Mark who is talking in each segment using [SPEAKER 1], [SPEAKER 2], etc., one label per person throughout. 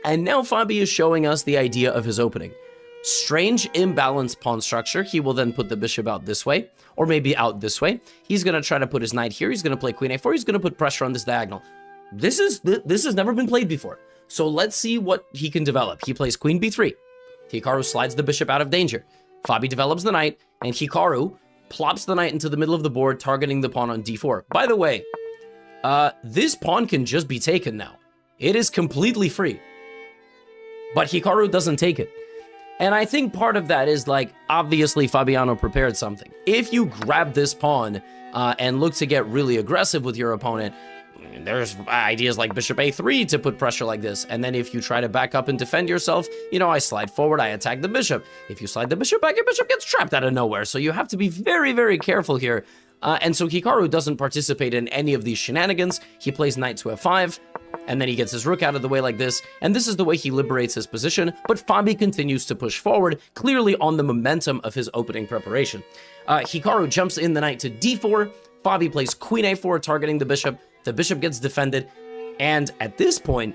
[SPEAKER 1] And now Fabi is showing us the idea of his opening. Strange imbalanced pawn structure. He will then put the bishop out this way, or maybe out this way. He's going to try to put his knight here. He's going to play queen a4. He's going to put pressure on this diagonal. This has never been played before. So let's see what he can develop. He plays queen b3. Hikaru slides the bishop out of danger. Fabi develops the knight, and Hikaru plops the knight into the middle of the board, targeting the pawn on d4. By the way, this pawn can just be taken now. It is completely free. But Hikaru doesn't take it. And I think part of that is, like, obviously Fabiano prepared something. If you grab this pawn and look to get really aggressive with your opponent, there's ideas like bishop a3 to put pressure like this. And then if you try to back up and defend yourself, you know, I slide forward, I attack the bishop. If you slide the bishop back, your bishop gets trapped out of nowhere. So you have to be very, very careful here. And so Hikaru doesn't participate in any of these shenanigans. He plays knight to f5. And then he gets his rook out of the way like this, and this is the way he liberates his position, but Fabi continues to push forward, clearly on the momentum of his opening preparation. Hikaru jumps in the knight to d4, Fabi plays queen a4, targeting the bishop gets defended, and at this point,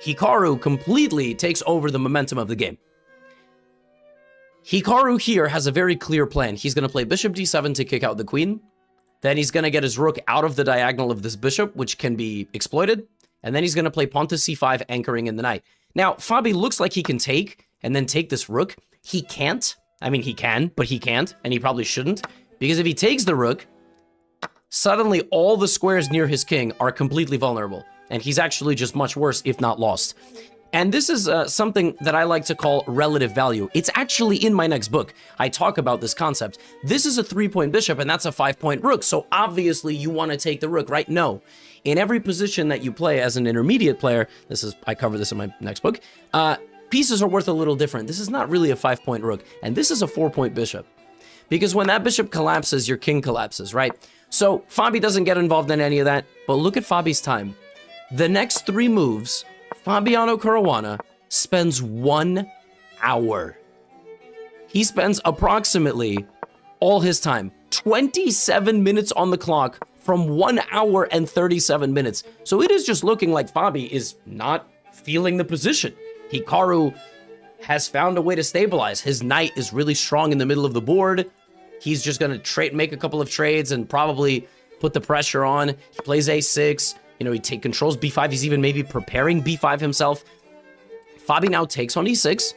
[SPEAKER 1] Hikaru completely takes over the momentum of the game. Hikaru here has a very clear plan. He's going to play bishop d7 to kick out the queen. Then he's going to get his rook out of the diagonal of this bishop, which can be exploited. And then he's going to play pawn to c5, anchoring in the knight. Now, Fabi looks like he can take and then take this rook. He can't. I mean, he can, but he can't, and he probably shouldn't. Because if he takes the rook, suddenly all the squares near his king are completely vulnerable. And he's actually just much worse, if not lost. And this is something that I like to call relative value. It's actually in my next book. I talk about this concept. This is a 3-point bishop, and that's a 5-point rook. So obviously you want to take the rook, right? No. In every position that you play as an intermediate player, I cover this in my next book, pieces are worth a little different. This is not really a 5-point rook, and this is a 4-point bishop. Because when that bishop collapses, your king collapses, right? So Fabi doesn't get involved in any of that, but look at Fabi's time. The next 3 moves, Fabiano Caruana spends 1 hour. He spends approximately all his time, 27 minutes on the clock from 1 hour and 37 minutes. So it is just looking like Fabi is not feeling the position. Hikaru has found a way to stabilize. His knight is really strong in the middle of the board. He's just going to make a couple of trades and probably put the pressure on. He plays a6. You know, he controls b5. He's even maybe preparing b5 himself. Fabi now takes on e6.